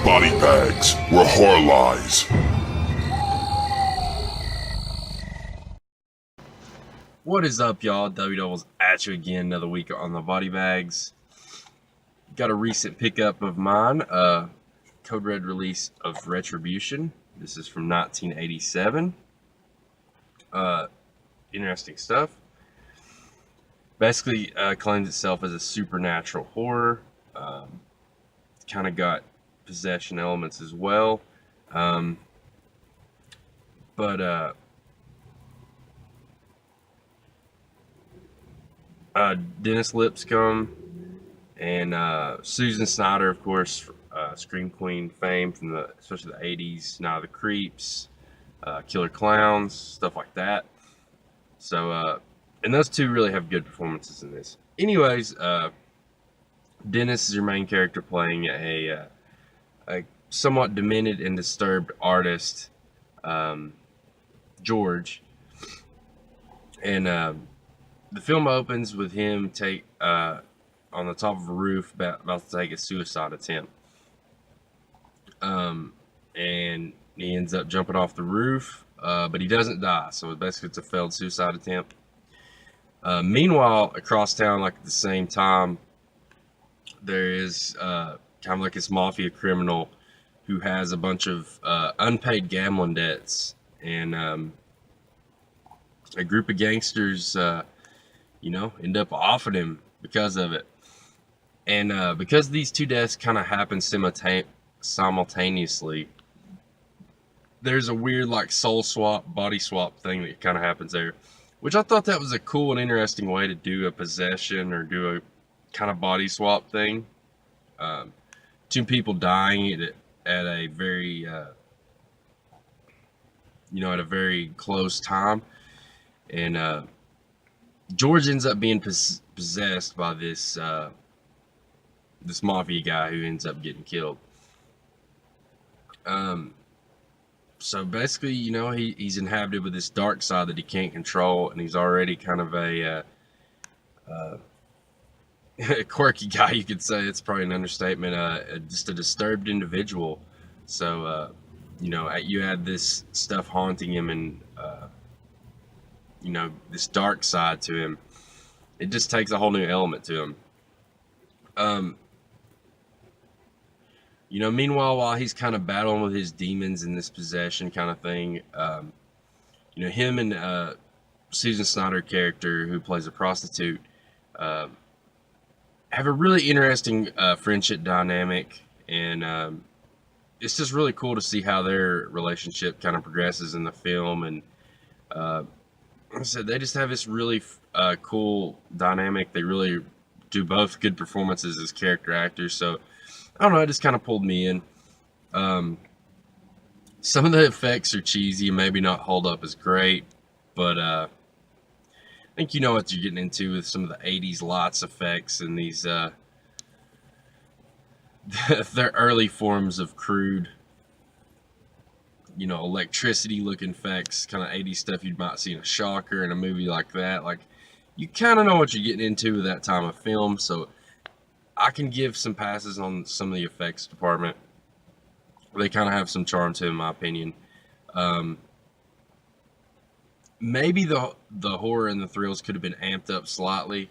Bodybags, where horror lies. What is up, y'all? Dubby Dubbles at you again, another week on the Bodybags. Got a recent pickup of mine, Code Red release of Retribution. This is from 1987. Interesting stuff. Basically claims itself as a supernatural horror. Kind of got possession elements as well. Dennis Lipscomb and Susan Snyder, of course, Scream Queen fame from especially the 80s, Night of the Creeps, Killer Clowns, stuff like that. So, and those two really have good performances in this. Anyways, Dennis is your main character, playing a somewhat demented and disturbed artist, George. And the film opens with him on the top of a roof about to take a suicide attempt. And he ends up jumping off the roof, but he doesn't die. So basically it's a failed suicide attempt. Meanwhile, across town, like at the same time, there is kind of like this mafia criminal who has a bunch of unpaid gambling debts, and a group of gangsters end up offing him because of it. And because these two deaths kind of happen simultaneously, there's a weird like soul swap, body swap thing that kind of happens there, which I thought that was a cool and interesting way to do a possession or do a kind of body swap thing. Two people dying at a very at a very close time, and George ends up being possessed by this mafia guy who ends up getting killed. So basically, he's inhabited with this dark side that he can't control, and he's already kind of a quirky guy, you could say. It's probably an understatement. Just a disturbed individual. So, you add this stuff haunting him, and this dark side to him. It just takes a whole new element to him. Meanwhile, while he's kind of battling with his demons and this possession kind of thing, him and Susan Snyder character, who plays a prostitute, have a really interesting friendship dynamic, and it's just really cool to see how their relationship kind of progresses in the film. And like I said, they just have this really cool dynamic. They really do both good performances as character actors. So I don't know, it just kind of pulled me in. Some of the effects are cheesy and maybe not hold up as great, but I think you know what you're getting into with some of the 80s lights effects and these their early forms of crude, electricity looking effects, kind of 80s stuff you might see in a Shocker in a movie like that. Like, you kind of know what you're getting into with that time of film, so I can give some passes on some of the effects department. They kind of have some charm to them, in my opinion. Maybe the horror and the thrills could have been amped up slightly.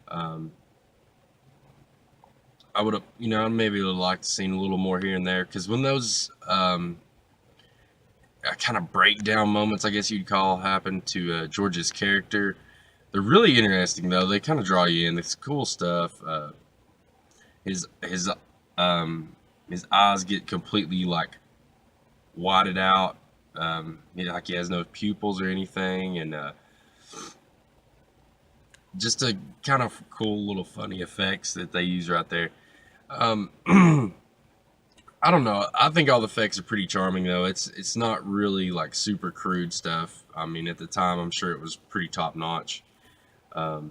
I would have, maybe would like to seen a little more here and there, because when those kind of breakdown moments, I guess you'd call, happen to George's character, they're really interesting though. They kind of draw you in. It's cool stuff. His eyes get completely like whited out. Like he has no pupils or anything, and just a kind of cool little funny effects that they use right there. I don't know. I think all the effects are pretty charming though. It's not really like super crude stuff. I mean, at the time, I'm sure it was pretty top notch. But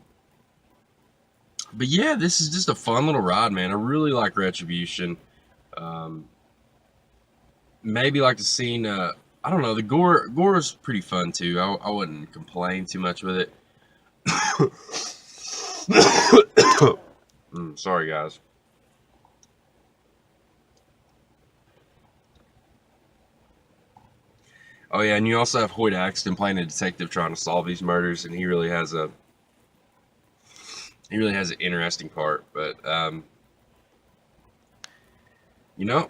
yeah, this is just a fun little ride, man. I really like Retribution. Maybe like the scene. I don't know. The gore is pretty fun too. I wouldn't complain too much with it. Sorry, guys. Oh yeah, and you also have Hoyt Axton playing a detective trying to solve these murders, and he really has an interesting part. But you know,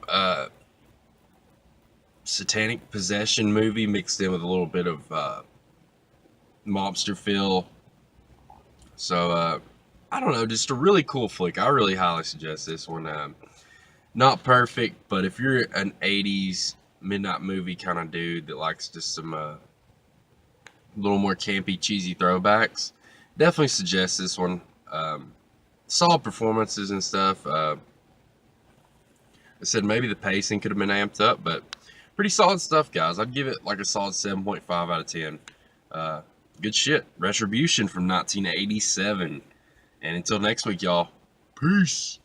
satanic possession movie mixed in with a little bit of mobster feel. So I don't know, just a really cool flick. I really highly suggest this one. Not perfect, but if you're an '80s midnight movie kind of dude that likes just some little more campy, cheesy throwbacks, definitely suggest this one. Solid performances and stuff. I said maybe the pacing could have been amped up, but pretty solid stuff, guys. I'd give it like a solid 7.5 out of 10. Good shit. Retribution from 1987. And until next week, y'all, peace.